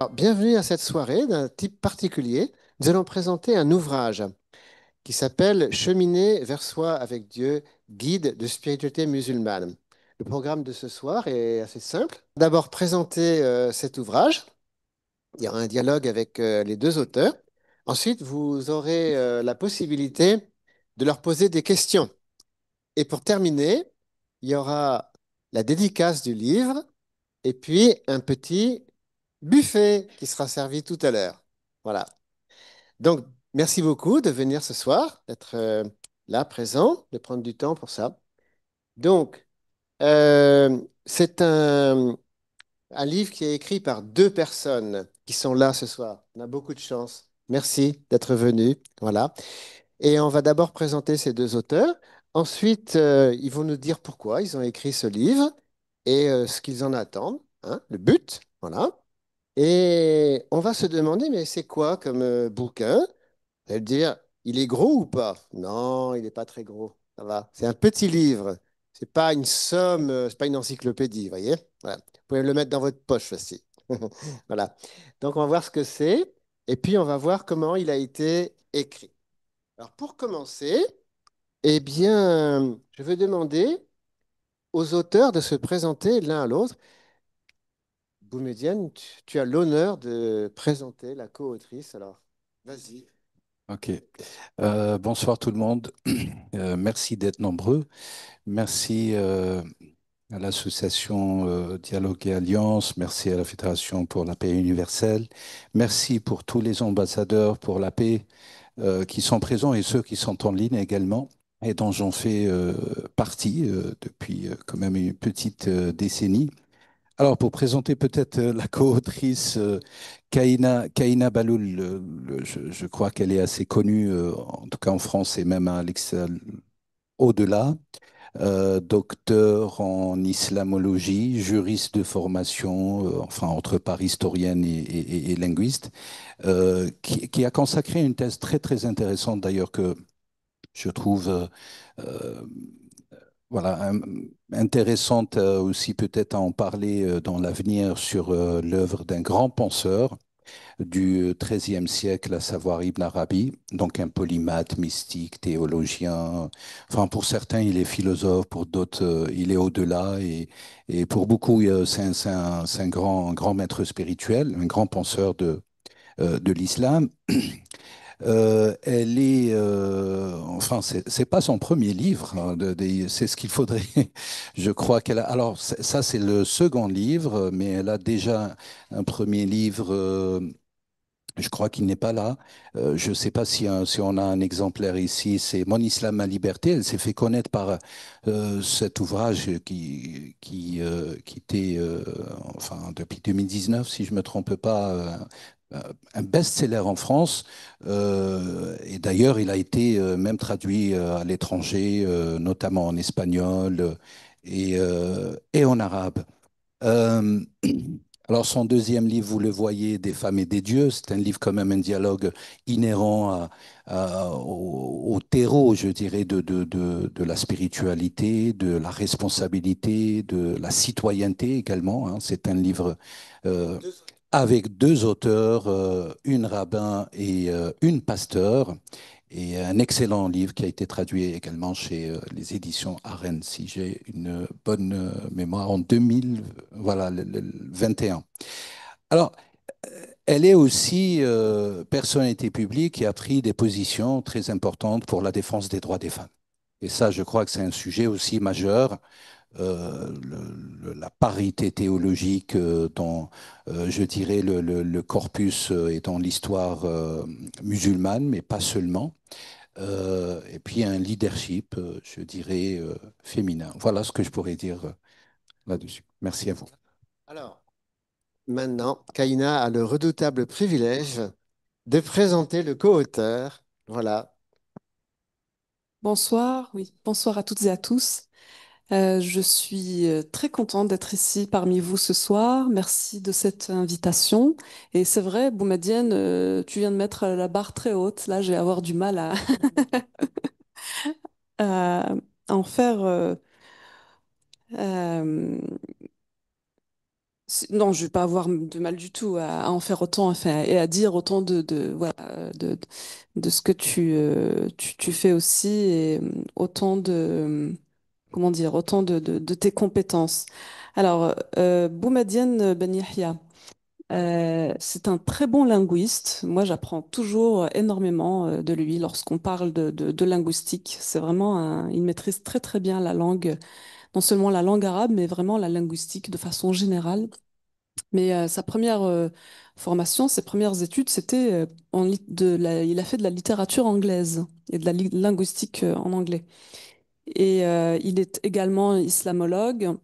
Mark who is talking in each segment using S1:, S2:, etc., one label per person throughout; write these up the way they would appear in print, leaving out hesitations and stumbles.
S1: Alors, bienvenue à cette soirée d'un type particulier. Nous allons présenter un ouvrage qui s'appelle Cheminer vers soi avec Dieu, guide de spiritualité musulmane. Le programme de ce soir est assez simple. D'abord, présenter cet ouvrage. Il y aura un dialogue avec les deux auteurs. Ensuite, vous aurez la possibilité de leur poser des questions. Et pour terminer, il y aura la dédicace du livre et puis un petit buffet qui sera servi tout à l'heure. Voilà. Donc, merci beaucoup de venir ce soir, d'être là, présent, de prendre du temps pour ça. Donc, c'est un livre qui est écrit par deux personnes qui sont là ce soir. On a beaucoup de chance. Merci d'être venu. Voilà. Et on va d'abord présenter ces deux auteurs. Ensuite, ils vont nous dire pourquoi ils ont écrit ce livre et ce qu'ils en attendent, hein, le but. Voilà. Et on va se demander, mais c'est quoi comme bouquin? Vous allez dire, il est gros ou pas? Non, il n'est pas très gros. Ça va. C'est un petit livre. C'est pas une somme, c'est pas une encyclopédie, vous voyez? Voilà. Vous pouvez le mettre dans votre poche aussi. Voilà. Donc on va voir ce que c'est, et puis on va voir comment il a été écrit. Alors pour commencer, eh bien, je vais demander aux auteurs de se présenter l'un à l'autre. Boumedienne, tu as l'honneur de présenter la co-autrice. Alors, vas-y.
S2: Ok. Bonsoir tout le monde. Merci d'être nombreux. Merci à l'association Dialogue et Alliance. Merci à la Fédération pour la paix universelle. Merci pour tous les ambassadeurs pour la paix qui sont présents et ceux qui sont en ligne également et dont j'en fais partie depuis quand même une petite décennie. Alors, pour présenter peut-être la co-autrice Kaina Baloul, je crois qu'elle est assez connue, en tout cas en France et même au-delà. Docteur en islamologie, juriste de formation, enfin entre part historienne et linguiste, qui a consacré une thèse très très intéressante d'ailleurs que je trouve euh, voilà, intéressante aussi peut-être à en parler dans l'avenir sur l'œuvre d'un grand penseur du XIIIe siècle, à savoir Ibn Arabi, donc un polymathe, mystique, théologien. Enfin, pour certains, il est philosophe, pour d'autres, il est au-delà, et pour beaucoup, c'est un grand maître spirituel, un grand penseur de l'islam. Elle est, enfin, c'est pas son premier livre, hein, c'est ce qu'il faudrait. Je crois qu'elle a. Alors, ça, c'est le second livre, mais elle a déjà un premier livre. Je crois qu'il n'est pas là. Je ne sais pas si on a un exemplaire ici. C'est Mon Islam, ma liberté. Elle s'est fait connaître par cet ouvrage qui était, enfin, depuis 2019, si je ne me trompe pas, un best-seller en France. Et d'ailleurs, il a été même traduit à l'étranger, notamment en espagnol et en arabe. Euh, alors, son deuxième livre, vous le voyez, Des femmes et des dieux, c'est un livre quand même, un dialogue inhérent au terreau, je dirais, de la spiritualité, de la responsabilité, de la citoyenneté également, hein. C'est un livre euh, avec deux auteurs, une rabbin et une pasteur. Et un excellent livre qui a été traduit également chez les éditions Arène, si j'ai une bonne mémoire, en 2000, voilà, le 21. Alors, elle est aussi personnalité publique qui a pris des positions très importantes pour la défense des droits des femmes. Et ça, je crois que c'est un sujet aussi majeur, la parité théologique dans, je dirais, le corpus et dans l'histoire musulmane, mais pas seulement. Et puis un leadership, je dirais, féminin. Voilà ce que je pourrais dire là-dessus. Merci à vous.
S1: Alors, maintenant, Kaina a le redoutable privilège de présenter le co-auteur. Voilà.
S3: Bonsoir, oui, bonsoir à toutes et à tous. Je suis très contente d'être ici parmi vous ce soir. Merci de cette invitation. Et c'est vrai, Boumedienne, tu viens de mettre la barre très haute. Là, je vais avoir du mal à en faire euh, Non, je vais pas avoir de mal du tout à en faire autant, enfin, et à dire autant voilà, de ce que tu fais aussi, et autant comment dire, autant de tes compétences. Alors, Boumedienne Ben Yahya, c'est un très bon linguiste. Moi, j'apprends toujours énormément de lui lorsqu'on parle de linguistique. C'est vraiment il maîtrise très très bien la langue, non seulement la langue arabe, mais vraiment la linguistique de façon générale. Mais sa première formation, ses premières études, c'était il a fait de la littérature anglaise et de la linguistique en anglais. Et il est également islamologue.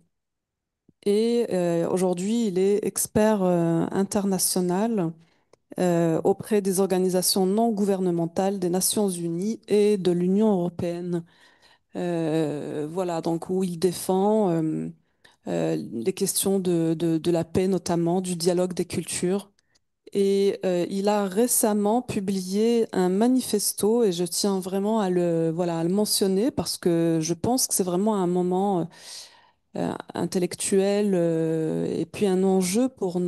S3: Et aujourd'hui, il est expert international auprès des organisations non gouvernementales des Nations Unies et de l'Union européenne. Voilà, donc où il défend les questions de la paix, notamment du dialogue des cultures. Et il a récemment publié un manifesto, et je tiens vraiment voilà, à le mentionner parce que je pense que c'est vraiment un moment intellectuel et puis un enjeu pour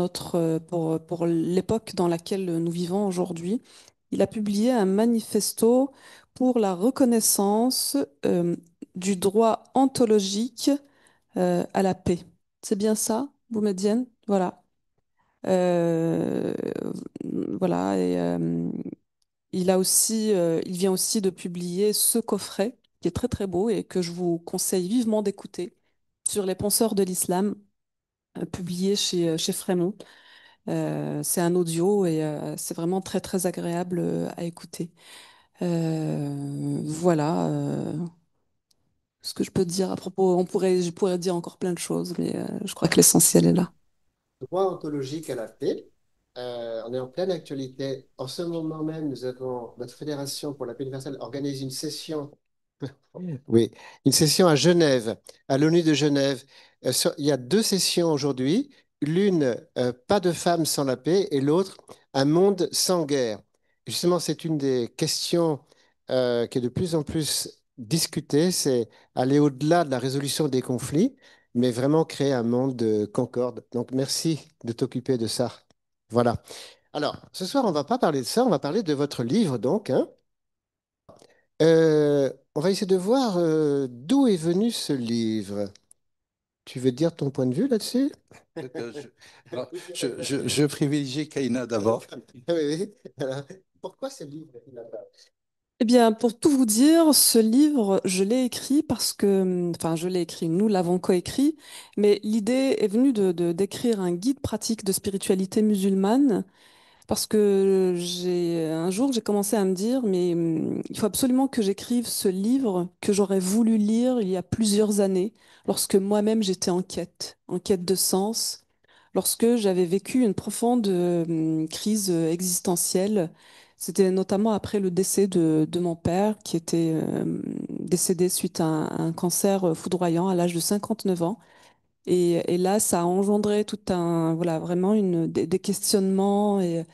S3: pour l'époque dans laquelle nous vivons aujourd'hui. Il a publié un manifesto pour la reconnaissance euh, du droit ontologique à la paix. C'est bien ça, Boumedienne? Voilà. Euh, voilà, et il vient aussi de publier ce coffret qui est très très beau et que je vous conseille vivement d'écouter sur les penseurs de l'islam, publié chez Frémont. C'est un audio et c'est vraiment très très agréable à écouter. Voilà ce que je peux dire à propos. Je pourrais dire encore plein de choses, mais je crois que l'essentiel est là.
S1: Droit ontologique à la paix. On est en pleine actualité. En ce moment même, nous avons notre Fédération pour la paix universelle organise une session. Oui, une session à Genève, à l'ONU de Genève. Il y a deux sessions aujourd'hui. L'une, pas de femmes sans la paix, et l'autre, un monde sans guerre. Justement, c'est une des questions qui est de plus en plus discutée, c'est aller au-delà de la résolution des conflits, mais vraiment créer un monde de concorde. Donc, merci de t'occuper de ça. Voilà. Alors, ce soir, on ne va pas parler de ça, on va parler de votre livre, donc, hein. On va essayer de voir d'où est venu ce livre. Tu veux dire ton point de vue là-dessus?
S2: Je, alors, je privilégie Kaina d'abord.
S1: Oui, oui. Alors, pourquoi ce livre là-bas?
S3: Eh bien, pour tout vous dire, ce livre, je l'ai écrit parce que, enfin, je l'ai écrit, nous l'avons coécrit, mais l'idée est venue d'écrire un guide pratique de spiritualité musulmane. Parce que un jour, j'ai commencé à me dire, mais il faut absolument que j'écrive ce livre que j'aurais voulu lire il y a plusieurs années, lorsque moi-même j'étais en quête de sens, lorsque j'avais vécu une profonde crise existentielle. C'était notamment après le décès de mon père, qui était décédé suite à un cancer foudroyant à l'âge de 59 ans. Et là, ça a engendré tout voilà, vraiment des questionnements et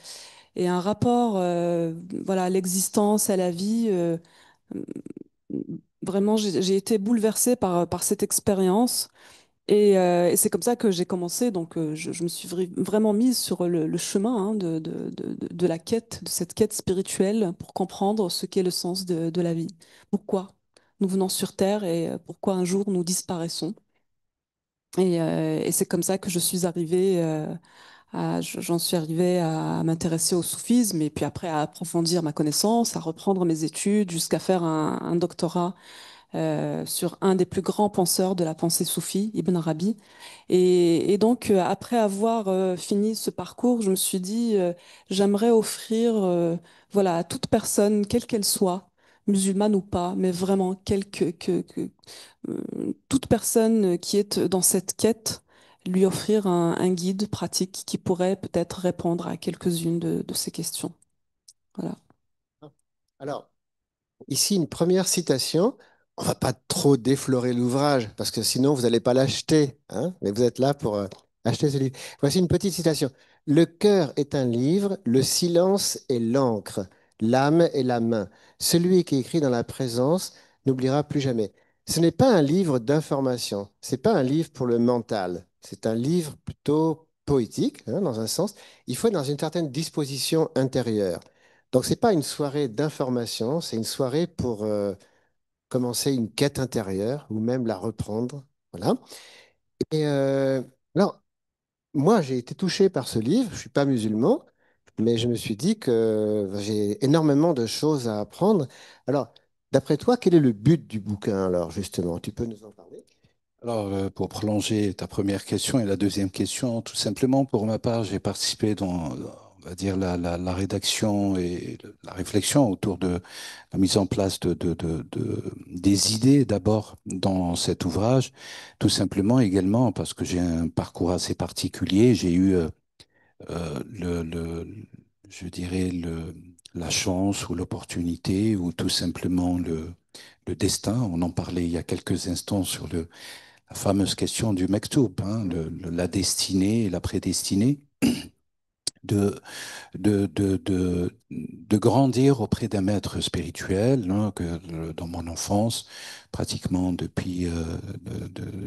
S3: un rapport voilà, à l'existence, à la vie. Vraiment, j'ai été bouleversée par cette expérience. Et c'est comme ça que j'ai commencé. Donc, je me suis vraiment mise sur le chemin hein, de la quête, de cette quête spirituelle pour comprendre ce qu'est le sens de la vie. Pourquoi nous venons sur Terre et pourquoi un jour nous disparaissons. Et c'est comme ça que je suis arrivée. J'en suis arrivée à m'intéresser au soufisme et puis après à approfondir ma connaissance, à reprendre mes études jusqu'à faire un doctorat sur un des plus grands penseurs de la pensée soufie, Ibn Arabi. Et donc, après avoir fini ce parcours, je me suis dit, j'aimerais offrir voilà, à toute personne, quelle qu'elle soit, musulmane ou pas, mais vraiment toute personne qui est dans cette quête, lui offrir un guide pratique qui pourrait peut-être répondre à quelques-unes de ces questions. Voilà.
S1: Alors, ici, une première citation. On va pas trop déflorer l'ouvrage parce que sinon, vous n'allez pas l'acheter, hein, mais vous êtes là pour acheter ce livre. Voici une petite citation. Le cœur est un livre, le silence est l'encre, l'âme est la main. Celui qui écrit dans la présence n'oubliera plus jamais. Ce n'est pas un livre d'information, c'est pas un livre pour le mental, c'est un livre plutôt poétique, hein, dans un sens, il faut être dans une certaine disposition intérieure. Donc, ce n'est pas une soirée d'information, c'est une soirée pour commencer une quête intérieure ou même la reprendre. Voilà. Et alors, moi, j'ai été touché par ce livre. Je ne suis pas musulman, mais je me suis dit que j'ai énormément de choses à apprendre. Alors, d'après toi, quel est le but du bouquin, alors, justement? Tu peux nous en parler?
S2: Alors, pour prolonger ta première question et la deuxième question, tout simplement, pour ma part, j'ai participé dans, on va dire, la rédaction et la réflexion autour de la mise en place des idées d'abord dans cet ouvrage, tout simplement également parce que j'ai un parcours assez particulier. J'ai eu je dirais, la chance ou l'opportunité ou tout simplement le destin. On en parlait il y a quelques instants sur la fameuse question du mektoub, hein, la destinée et la prédestinée, de, de grandir auprès d'un maître spirituel, hein, dans mon enfance, pratiquement depuis,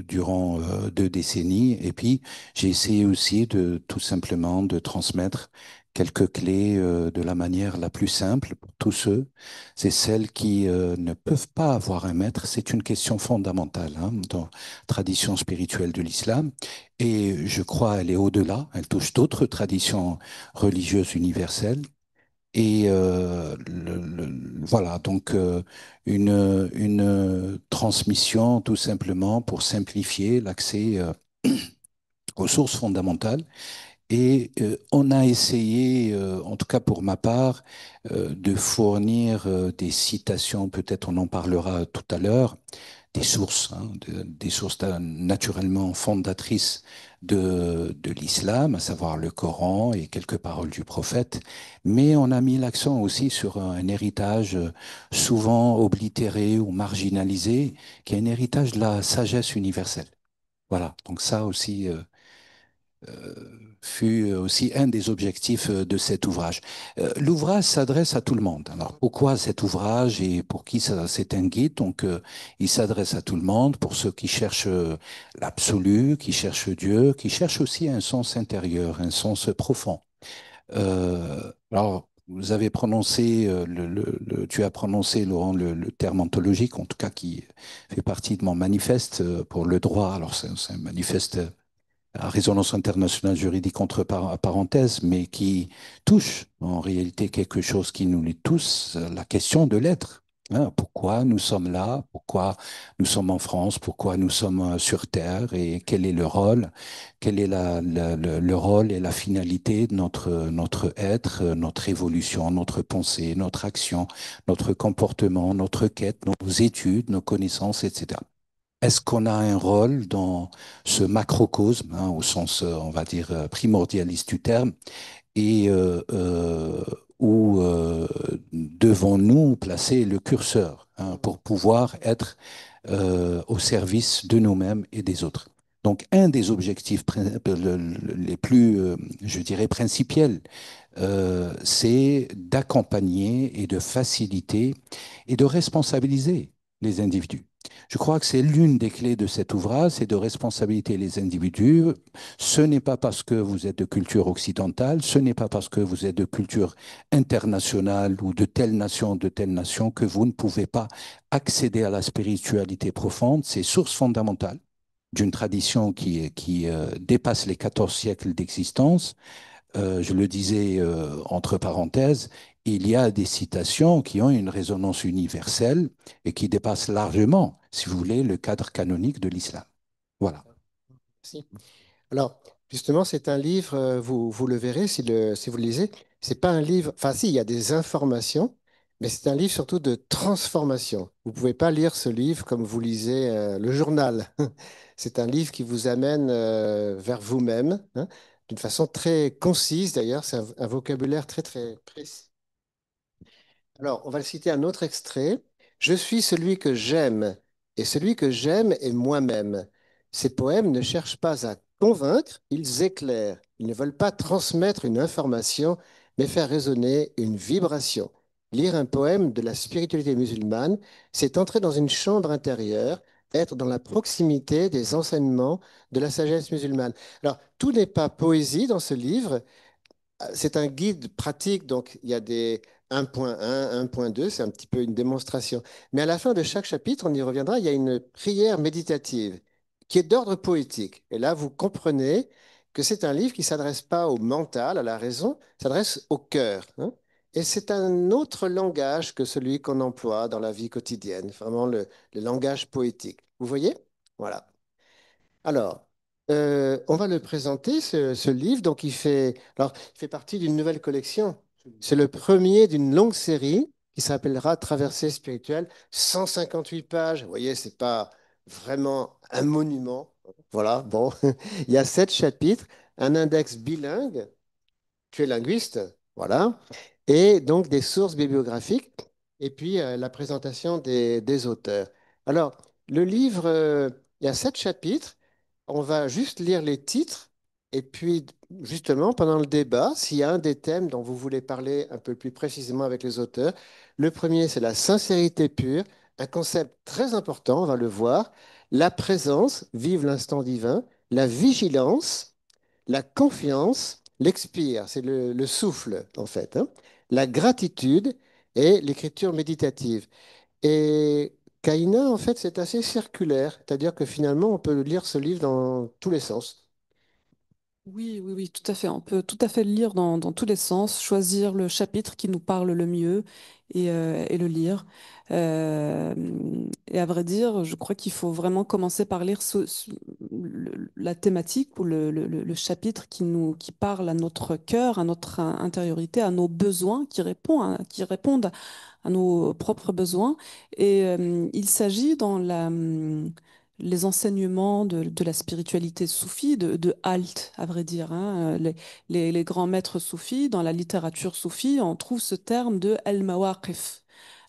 S2: durant 2 décennies. Et puis, j'ai essayé aussi de tout simplement de transmettre quelques clés de la manière la plus simple pour tous ceux, c'est celles qui ne peuvent pas avoir un maître. C'est une question fondamentale hein, dans la tradition spirituelle de l'islam. Et je crois elle est au-delà, elle touche d'autres traditions religieuse universelle. Et voilà, donc une transmission tout simplement pour simplifier l'accès aux sources fondamentales. Et on a essayé, en tout cas pour ma part, de fournir des citations, peut-être on en parlera tout à l'heure, des sources, hein, des sources naturellement fondatrices de l'islam, à savoir le Coran et quelques paroles du prophète, mais on a mis l'accent aussi sur un héritage souvent oblitéré ou marginalisé, qui est un héritage de la sagesse universelle. Voilà, donc ça aussi fut aussi un des objectifs de cet ouvrage. L'ouvrage s'adresse à tout le monde. Alors pourquoi cet ouvrage et pour qui ça, c'est un guide? Donc il s'adresse à tout le monde, pour ceux qui cherchent l'absolu, qui cherchent Dieu, qui cherchent aussi un sens intérieur, un sens profond. Alors vous avez prononcé, tu as prononcé, Laurent, le terme ontologique, en tout cas qui fait partie de mon manifeste pour le droit. Alors c'est un manifeste à résonance internationale juridique entre parenthèses, mais qui touche en réalité quelque chose qui nous lie tous, la question de l'être. Hein, pourquoi nous sommes là? Pourquoi nous sommes en France? Pourquoi nous sommes sur Terre? Et quel est le rôle? Quel est le rôle et la finalité de notre être, notre évolution, notre pensée, notre action, notre comportement, notre quête, nos études, nos connaissances, etc. Est-ce qu'on a un rôle dans ce macrocosme, hein, au sens, on va dire, primordialiste du terme, et où devons-nous placer le curseur hein, pour pouvoir être au service de nous-mêmes et des autres? Donc, un des objectifs les plus, je dirais, principiels, c'est d'accompagner et de faciliter et de responsabiliser les individus. Je crois que c'est l'une des clés de cet ouvrage, c'est de responsabiliser les individus. Ce n'est pas parce que vous êtes de culture occidentale, ce n'est pas parce que vous êtes de culture internationale ou de telle nation que vous ne pouvez pas accéder à la spiritualité profonde, ces sources fondamentales d'une tradition qui dépasse les 14 siècles d'existence. Je le disais entre parenthèses, il y a des citations qui ont une résonance universelle et qui dépassent largement, si vous voulez, le cadre canonique de l'islam. Voilà.
S1: Merci. Alors, justement, c'est un livre, vous le verrez si vous le lisez, c'est pas un livre, enfin si, il y a des informations, mais c'est un livre surtout de transformation. Vous pouvez pas lire ce livre comme vous lisez le journal. C'est un livre qui vous amène vers vous-même, hein, d'une façon très concise d'ailleurs, c'est un vocabulaire très très précis. Alors, on va le citer un autre extrait. Je suis celui que j'aime, et celui que j'aime est moi-même. Ces poèmes ne cherchent pas à convaincre, ils éclairent. Ils ne veulent pas transmettre une information, mais faire résonner une vibration. Lire un poème de la spiritualité musulmane, c'est entrer dans une chambre intérieure. être dans la proximité des enseignements de la sagesse musulmane. Alors, tout n'est pas poésie dans ce livre. C'est un guide pratique, donc il y a des 1.1, 1.2, c'est un petit peu une démonstration. Mais à la fin de chaque chapitre, on y reviendra, il y a une prière méditative qui est d'ordre poétique. Et là, vous comprenez que c'est un livre qui ne s'adresse pas au mental, à la raison, s'adresse au cœur, hein. Et c'est un autre langage que celui qu'on emploie dans la vie quotidienne, vraiment le langage poétique. Vous voyez? Voilà. Alors, on va le présenter, ce livre. Donc, il fait partie d'une nouvelle collection. C'est le premier d'une longue série qui s'appellera Traversée spirituelle, 158 pages. Vous voyez, c'est pas vraiment un monument. Voilà, bon. Il y a 7 chapitres, un index bilingue. Tu es linguiste, voilà. Et donc des sources bibliographiques, et puis la présentation des auteurs. Alors, le livre, il y a 7 chapitres. On va juste lire les titres, et puis justement, pendant le débat, s'il y a un des thèmes dont vous voulez parler un peu plus précisément avec les auteurs, le premier, c'est la sincérité pure, un concept très important, on va le voir, la présence, vive l'instant divin, la vigilance, la confiance, l'expire, c'est le souffle en fait, hein. La gratitude et l'écriture méditative. Et Kaina, en fait, c'est assez circulaire, c'est-à-dire que finalement, on peut lire ce livre dans tous les sens.
S3: Oui, oui, oui, tout à fait. On peut tout à fait le lire dans tous les sens, choisir le chapitre qui nous parle le mieux et le lire. Euh, et à vrai dire, je crois qu'il faut vraiment commencer par lire la thématique ou le chapitre qui parle à notre cœur, à notre intériorité, à nos besoins, qui répondent à nos propres besoins. Et il s'agit les enseignements de la spiritualité soufie, de Halt, à vrai dire, hein. Les grands maîtres soufis, dans la littérature soufie, on trouve ce terme de al-mawaqif.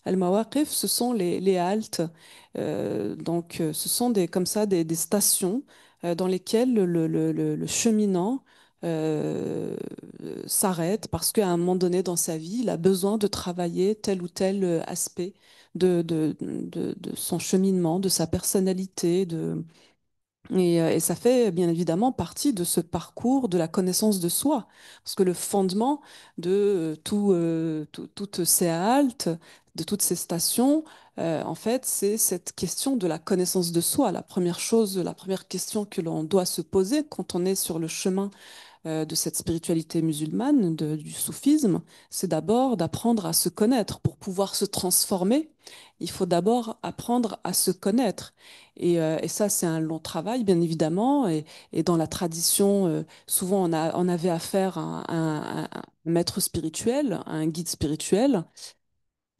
S3: Al-mawaqif, ce sont les haltes. Ce sont comme ça des stations dans lesquelles le cheminant euh, s'arrête parce qu'à un moment donné dans sa vie, il a besoin de travailler tel ou tel aspect de son cheminement, de sa personnalité, et ça fait bien évidemment partie de ce parcours de la connaissance de soi. Parce que le fondement de toutes ces haltes, de toutes ces stations, en fait, c'est cette question de la connaissance de soi. La première question que l'on doit se poser quand on est sur le chemin de cette spiritualité musulmane, du soufisme, c'est d'abord d'apprendre à se connaître. Pour pouvoir se transformer, il faut d'abord apprendre à se connaître. Et ça, c'est un long travail, bien évidemment. Et dans la tradition, souvent, on avait affaire à un maître spirituel, à un guide spirituel.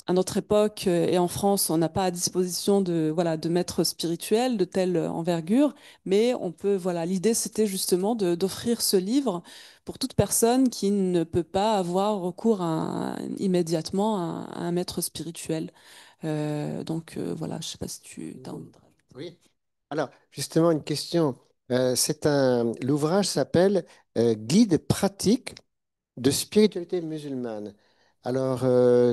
S3: À notre époque et en France, on n'a pas à disposition de maîtres spirituels de telle envergure, mais l'idée c'était justement d'offrir ce livre pour toute personne qui ne peut pas avoir recours immédiatement à un maître spirituel. Voilà, je sais pas si tu as envie de rajouter.
S1: Oui. Alors, justement, une question. L'ouvrage s'appelle Guide pratique de spiritualité musulmane. Alors,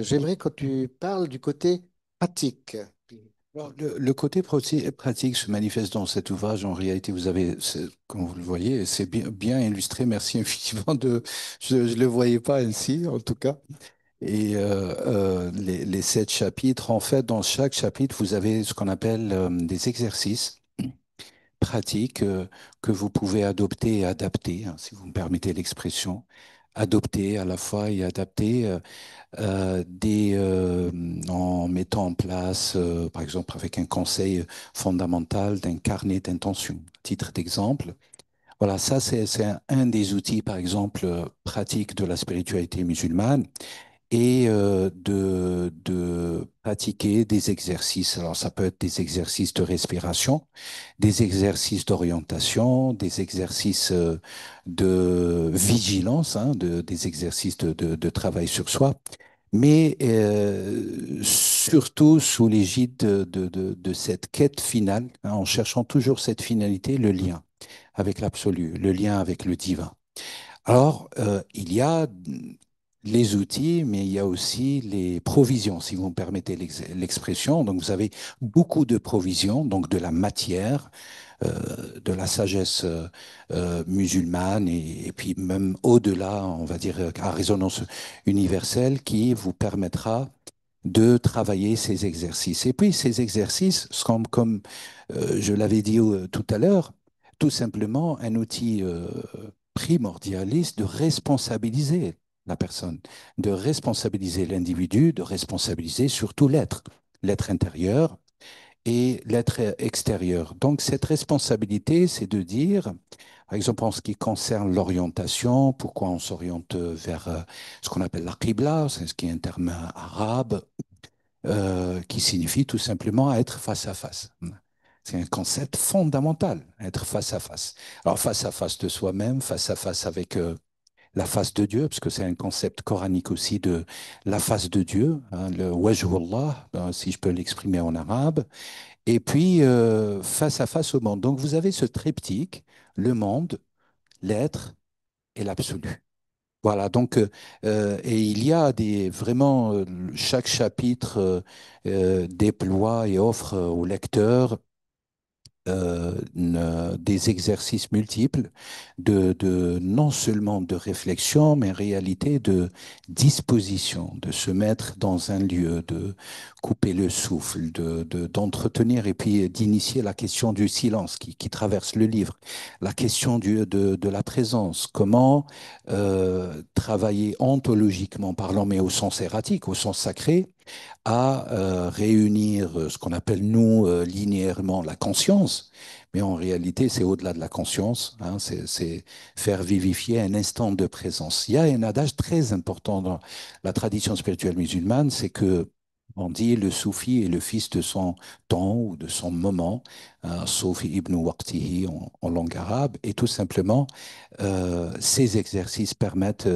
S1: j'aimerais que tu parles du côté pratique.
S2: Alors, le côté pratique se manifeste dans cet ouvrage. En réalité, comme vous le voyez, c'est bien, bien illustré. Merci infiniment je ne le voyais pas ainsi, en tout cas. Et les 7 chapitres, en fait, dans chaque chapitre, vous avez ce qu'on appelle des exercices pratiques que vous pouvez adopter et adapter, hein, si vous me permettez l'expression. Adopter à la fois et adapter. En mettant en place, par exemple, avec un conseil fondamental d'un carnet d'intention. Titre d'exemple. Voilà, ça, c'est un des outils, par exemple, pratiques de la spiritualité musulmane et de pratiquer des exercices. Alors, ça peut être des exercices de respiration, des exercices d'orientation, des exercices de vigilance, hein, des exercices de travail sur soi, mais surtout sous l'égide de cette quête finale, hein, en cherchant toujours cette finalité, le lien avec l'absolu, le lien avec le divin. Alors, il y a les outils, mais il y a aussi les provisions, si vous me permettez l'expression. Donc, vous avez beaucoup de provisions, donc de la matière, de la sagesse musulmane, et puis même au-delà, on va dire, à résonance universelle, qui vous permettra de travailler ces exercices. Et puis, ces exercices sont, comme je l'avais dit tout à l'heure, tout simplement un outil primordialiste de responsabiliser la personne, de responsabiliser l'individu, de responsabiliser surtout l'être, l'être intérieur et l'être extérieur. Donc, cette responsabilité, c'est de dire, par exemple, en ce qui concerne l'orientation, pourquoi on s'oriente vers ce qu'on appelle la qibla, c'est ce qui est un terme arabe, qui signifie tout simplement être face à face. C'est un concept fondamental, être face à face. Alors, face à face de soi-même, face à face avec la face de Dieu, parce que c'est un concept coranique aussi de la face de Dieu, hein, le wajhullah, si je peux l'exprimer en arabe, et puis face à face au monde. Donc, vous avez ce triptyque, le monde, l'être et l'absolu. Voilà, donc, et il y a des, vraiment, chaque chapitre déploie et offre au lecteur des exercices multiples non seulement de réflexion, mais en réalité de disposition, de se mettre dans un lieu, de couper le souffle, d'entretenir et puis d'initier la question du silence qui traverse le livre, la question de la présence, comment travailler ontologiquement parlant, mais au sens erratique, au sens sacré, à réunir ce qu'on appelle, nous, linéairement, la conscience. Mais en réalité, c'est au-delà de la conscience, hein, c'est faire vivifier un instant de présence. Il y a un adage très important dans la tradition spirituelle musulmane, c'est que on dit le soufi est le fils de son temps ou de son moment, soufi ibn waqtihi en langue arabe, et tout simplement, ces exercices permettent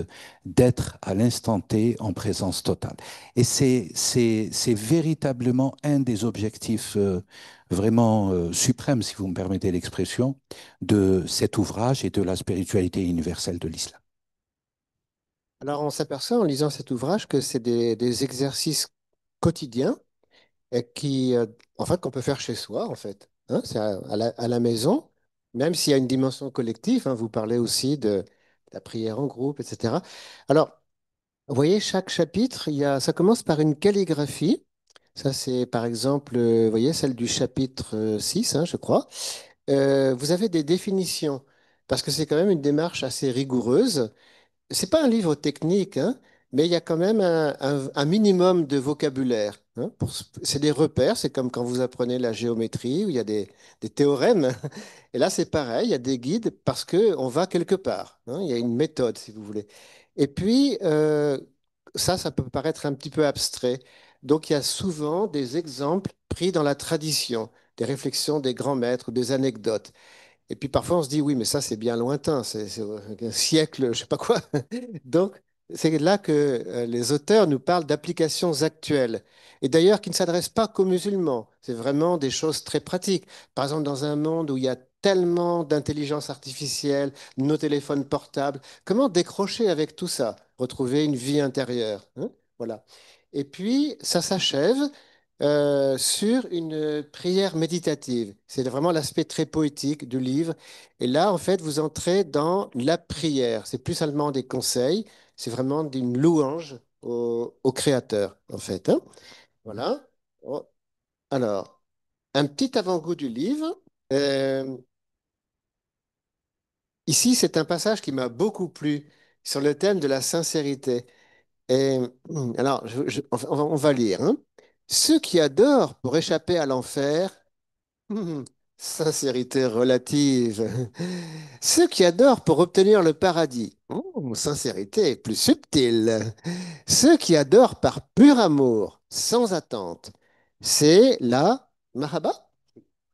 S2: d'être à l'instant T en présence totale. Et c'est véritablement un des objectifs vraiment suprêmes, si vous me permettez l'expression, de cet ouvrage et de la spiritualité universelle de l'islam.
S1: Alors, on s'aperçoit en lisant cet ouvrage que c'est des exercices quotidiens qui, en fait, qu'on peut faire chez soi, en fait. Hein, c'est à la maison, même s'il y a une dimension collective. Hein, vous parlez aussi de la prière en groupe, etc. Alors, vous voyez, chaque chapitre, ça commence par une calligraphie. Ça, c'est par exemple, vous voyez, celle du chapitre 6, hein, je crois. Vous avez des définitions, parce que c'est quand même une démarche assez rigoureuse. C'est pas un livre technique, hein, mais il y a quand même un minimum de vocabulaire. Hein, c'est des repères, c'est comme quand vous apprenez la géométrie, où il y a des théorèmes. Et là, c'est pareil, il y a des guides parce qu'on va quelque part. Hein, il y a une méthode, si vous voulez. Et puis, ça peut paraître un petit peu abstrait. Donc, il y a souvent des exemples pris dans la tradition, des réflexions des grands maîtres, des anecdotes. Et puis parfois, on se dit, oui, mais ça, c'est bien lointain, c'est un siècle, je sais pas quoi. Donc, c'est là que les auteurs nous parlent d'applications actuelles. Et d'ailleurs, qui ne s'adressent pas qu'aux musulmans. C'est vraiment des choses très pratiques. Par exemple, dans un monde où il y a tellement d'intelligence artificielle, nos téléphones portables, comment décrocher avec tout ça? Retrouver une vie intérieure. Hein. Voilà. Et puis, ça s'achève sur une prière méditative. C'est vraiment l'aspect très poétique du livre. Et là, en fait, vous entrez dans la prière. C'est plus seulement des conseils, c'est vraiment une louange au Créateur, en fait. Hein. Voilà. Oh, alors, un petit avant-goût du livre. Euh, Ici, c'est un passage qui m'a beaucoup plu sur le thème de la sincérité. Et, alors, on va lire. Hein. Ceux qui adorent pour échapper à l'enfer. Sincérité relative. Ceux qui adorent pour obtenir le paradis. Sincérité plus subtile. Ceux qui adorent par pur amour, sans attente. C'est la mahaba.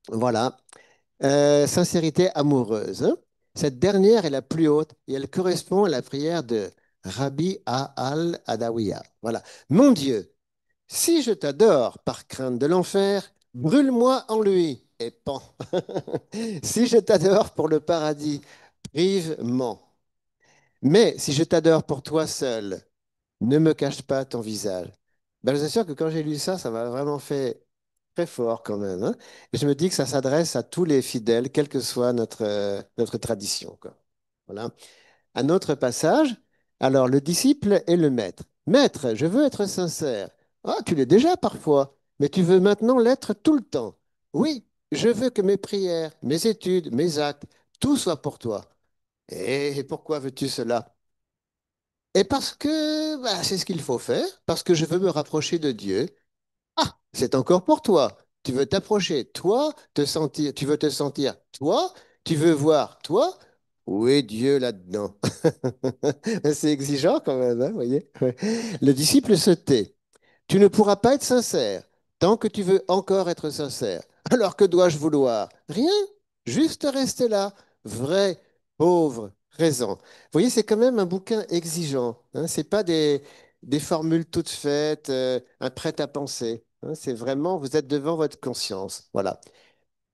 S1: Voilà. Sincérité amoureuse. Hein. Cette dernière est la plus haute et elle correspond à la prière de Rabbi al-Adawiya. Voilà. Mon Dieu, si je t'adore par crainte de l'enfer, brûle-moi en lui et pends. Si je t'adore pour le paradis, prive-m'en. Mais si je t'adore pour toi seul, Ne me cache pas ton visage. Ben, je vous assure que quand j'ai lu ça, ça m'a vraiment fait très fort quand même, hein. Et je me dis que ça s'adresse à tous les fidèles, quelle que soit notre tradition, quoi. Voilà. Un autre passage. Alors, le disciple et le maître. Maître, je veux être sincère. Ah, tu l'es déjà parfois, mais tu veux maintenant l'être tout le temps. Oui, je veux que mes prières, mes études, mes actes, tout soit pour toi. Et pourquoi veux-tu cela? Et parce que bah, c'est ce qu'il faut faire, parce que je veux me rapprocher de Dieu. Ah, c'est encore pour toi. Tu veux t'approcher, toi, te sentir, tu veux te sentir, toi, tu veux voir, toi. Où est Dieu là-dedans? C'est exigeant quand même, hein, vous voyez? Ouais. Le disciple se tait. Tu ne pourras pas être sincère tant que tu veux encore être sincère. Alors que dois-je vouloir? Rien, juste rester là, vrai, pauvre, présent. Vous voyez, c'est quand même un bouquin exigeant, hein. C'est pas des formules toutes faites, un prêt-à-penser, hein. C'est vraiment, vous êtes devant votre conscience. Voilà.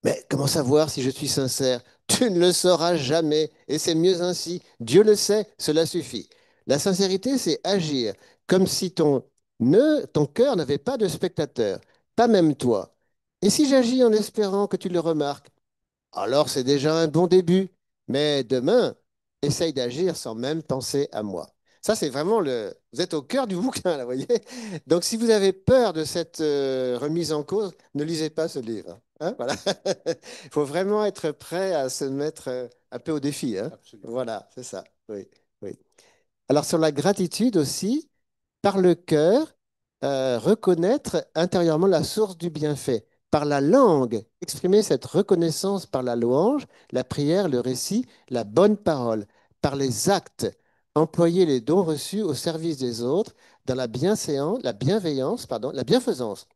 S1: Mais comment savoir si je suis sincère? Tu ne le sauras jamais, et c'est mieux ainsi. Dieu le sait, cela suffit. La sincérité, c'est agir comme si ton cœur n'avait pas de spectateur, pas même toi. Et si j'agis en espérant que tu le remarques, alors c'est déjà un bon début. Mais demain, essaye d'agir sans même penser à moi. Ça, c'est vraiment le... Vous êtes au cœur du bouquin, là, vous voyez? Donc, si vous avez peur de cette remise en cause, ne lisez pas ce livre, hein, voilà. Il faut vraiment être prêt à se mettre un peu au défi, hein.
S2: Absolument.
S1: Voilà, c'est ça. Oui, oui. Alors, sur la gratitude aussi, par le cœur, reconnaître intérieurement la source du bienfait. Par la langue, exprimer cette reconnaissance par la louange, la prière, le récit, la bonne parole. Par les actes, employer les dons reçus au service des autres dans la bienveillance, pardon, la bienfaisance.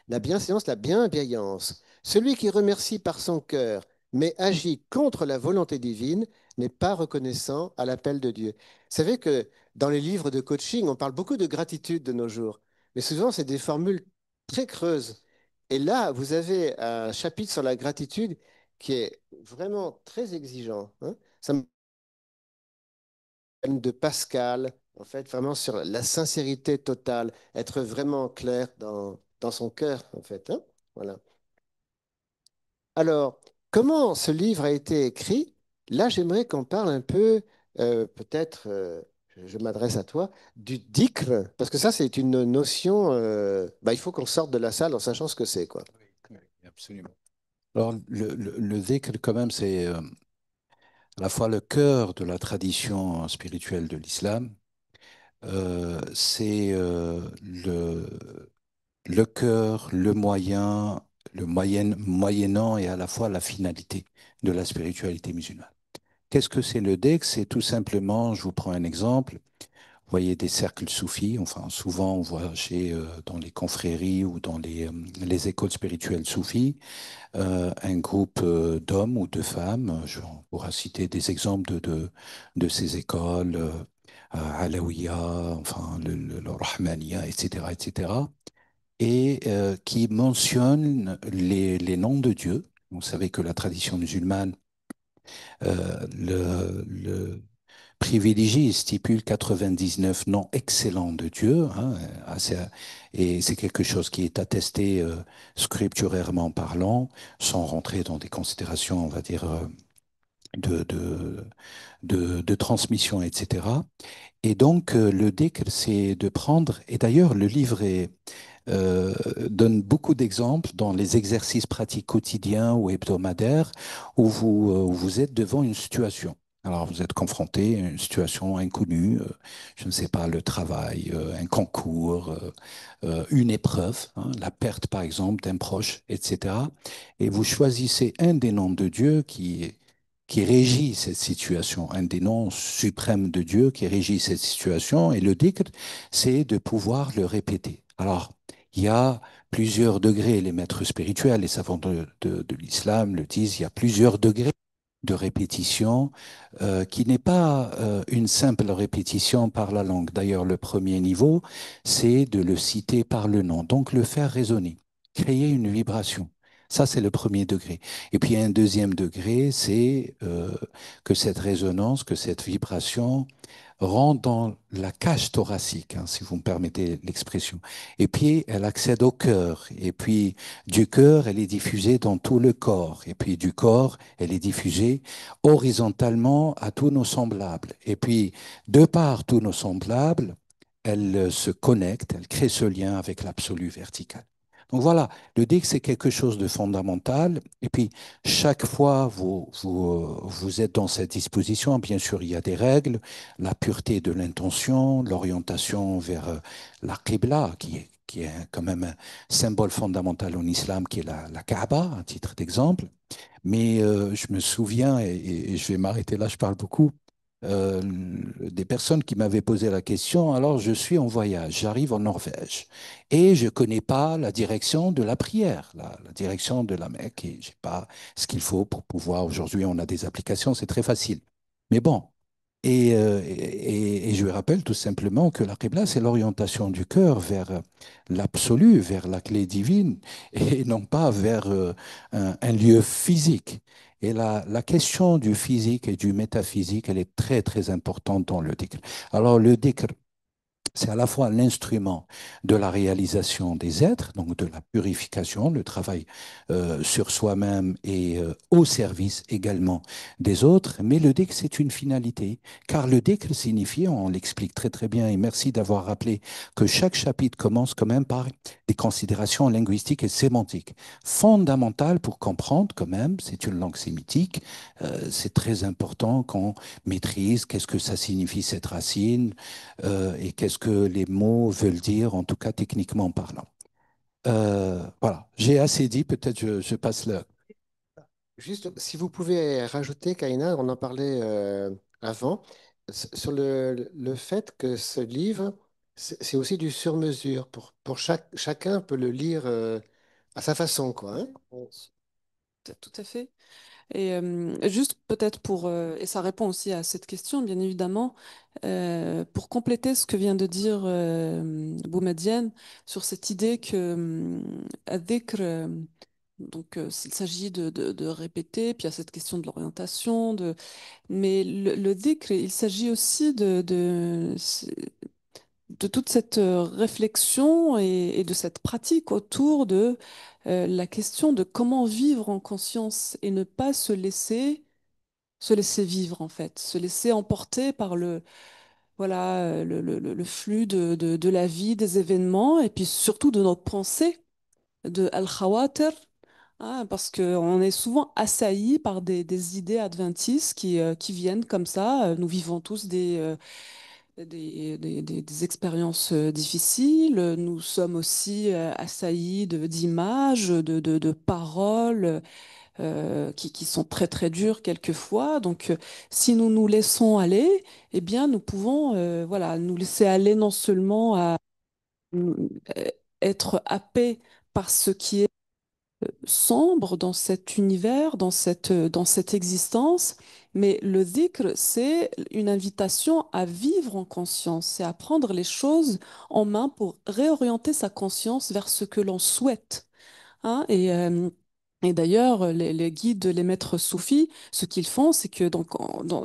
S1: La bienséance, la bienveillance. Celui qui remercie par son cœur, mais agit contre la volonté divine, n'est pas reconnaissant à l'appel de Dieu. Vous savez que dans les livres de coaching, on parle beaucoup de gratitude de nos jours, mais souvent, c'est des formules très creuses. Et là, vous avez un chapitre sur la gratitude qui est vraiment très exigeant, hein. Ça me parle de Pascal, en fait, vraiment sur la sincérité totale, être vraiment clair dans son cœur, en fait, hein. Voilà. Alors, comment ce livre a été écrit? Là, j'aimerais qu'on parle un peu, peut-être, je m'adresse à toi, du dhikr, parce que ça, c'est une notion, bah, il faut qu'on sorte de la salle en sachant ce que c'est, quoi.
S2: Oui, oui, absolument. Alors, le dhikr, quand même, c'est à la fois le cœur de la tradition spirituelle de l'islam. C'est le cœur, moyennant et à la fois la finalité de la spiritualité musulmane. Qu'est-ce que c'est le dhikr? C'est tout simplement, je vous prends un exemple, vous voyez des cercles soufis, enfin souvent on voit dans les confréries ou dans les écoles spirituelles soufis, un groupe d'hommes ou de femmes, on pourra citer des exemples de ces écoles, Alawiya, enfin le Rahmaniya, etc., etc., et qui mentionnent les noms de Dieu. Vous savez que la tradition musulmane le privilégie et stipule 99 noms excellents de Dieu, hein, et c'est quelque chose qui est attesté scripturairement parlant, sans rentrer dans des considérations, on va dire, de, de, de transmission, etc. Et donc, le dhikr, c'est de prendre, et d'ailleurs, le livre euh, donne beaucoup d'exemples dans les exercices pratiques quotidiens ou hebdomadaires où vous êtes devant une situation. Alors, vous êtes confronté à une situation inconnue, je ne sais pas, le travail, un concours, une épreuve, hein, la perte, par exemple, d'un proche, etc. Et vous choisissez un des noms de Dieu qui régit cette situation, un des noms suprêmes de Dieu qui régit cette situation, et le dhikr, c'est de pouvoir le répéter. Alors, il y a plusieurs degrés, les maîtres spirituels, les savants de l'islam le disent, il y a plusieurs degrés de répétition qui n'est pas une simple répétition par la langue. D'ailleurs, le premier niveau, c'est de le citer par le nom, donc le faire résonner, créer une vibration. Ça, c'est le premier degré. Et puis un deuxième degré, c'est que cette résonance, que cette vibration rentre dans la cage thoracique, hein, si vous me permettez l'expression. Et puis, elle accède au cœur. Et puis, du cœur, elle est diffusée dans tout le corps. Et puis, du corps, elle est diffusée horizontalement à tous nos semblables. Et puis, de par tous nos semblables, elle se connecte, elle crée ce lien avec l'absolu vertical. Donc voilà, le DIC, c'est quelque chose de fondamental. Et puis, chaque fois, vous êtes dans cette disposition. Bien sûr, il y a des règles, la pureté de l'intention, l'orientation vers la Qibla, qui est quand même un symbole fondamental en islam, qui est la Kaaba, à titre d'exemple. Mais je me souviens, et je vais m'arrêter là, je parle beaucoup, euh, des personnes qui m'avaient posé la question. Alors, je suis en voyage, j'arrive en Norvège et je ne connais pas la direction de la prière, la direction de la Mecque, et je n'ai pas ce qu'il faut pour pouvoir. Aujourd'hui, on a des applications, c'est très facile. Mais bon, et je lui rappelle tout simplement que la Qibla, c'est l'orientation du cœur vers l'absolu, vers la clé divine, et non pas vers un lieu physique. Et la question du physique et du métaphysique, elle est très, très importante dans le dhikr. Alors, le dhikr, c'est à la fois l'instrument de la réalisation des êtres, donc de la purification, le travail sur soi-même et au service également des autres. Mais le dhikr, c'est une finalité, car le dhikr signifie, on l'explique très très bien, et merci d'avoir rappelé que chaque chapitre commence quand même par des considérations linguistiques et sémantiques, fondamentales pour comprendre quand même, c'est une langue sémitique, c'est très important qu'on maîtrise qu'est-ce que ça signifie cette racine, et qu'est-ce que les mots veulent dire, en tout cas techniquement parlant. Voilà, j'ai assez dit, peut-être je passe là.
S1: Juste, si vous pouvez rajouter, Kaina, on en parlait avant, sur le fait que ce livre, c'est aussi du sur-mesure. Pour chacun peut le lire à sa façon, quoi, hein.
S3: Tout à fait. Et juste peut-être et ça répond aussi à cette question, bien évidemment, pour compléter ce que vient de dire Boumedienne sur cette idée que Adhikr, donc il s'agit de répéter, puis il y a cette question de l'orientation, mais le dhikr, il s'agit aussi de toute cette réflexion et de cette pratique autour de la question de comment vivre en conscience et ne pas se laisser vivre en fait, se laisser emporter par le flux de la vie, des événements et puis surtout de notre pensée, de al-khawatir, hein, parce qu'on est souvent assailli par des idées adventistes qui viennent comme ça. Nous vivons tous des expériences difficiles. Nous sommes aussi assaillis d'images, de paroles qui sont très très dures quelquefois. Donc, si nous nous laissons aller, eh bien, nous pouvons voilà, nous laisser aller non seulement à euh, être happés par ce qui est sombre dans cet univers, dans cette existence, mais le dhikr, c'est une invitation à vivre en conscience, c'est à prendre les choses en main pour réorienter sa conscience vers ce que l'on souhaite, hein. Et d'ailleurs, les guides, les maîtres soufis, ce qu'ils font, c'est que donc,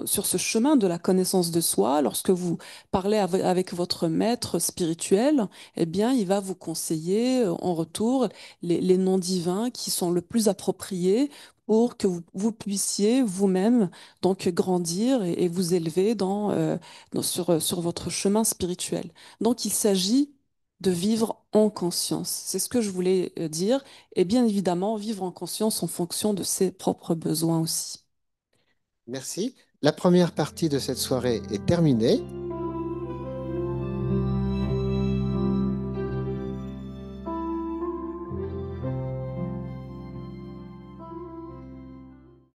S3: sur ce chemin de la connaissance de soi, lorsque vous parlez avec votre maître spirituel, eh bien, il va vous conseiller en retour les noms divins qui sont le plus appropriés pour que vous puissiez vous-même donc grandir et vous élever sur votre chemin spirituel. Donc, il s'agit de vivre en conscience. C'est ce que je voulais dire. Et bien évidemment, vivre en conscience en fonction de ses propres besoins aussi.
S1: Merci. La première partie de cette soirée est terminée.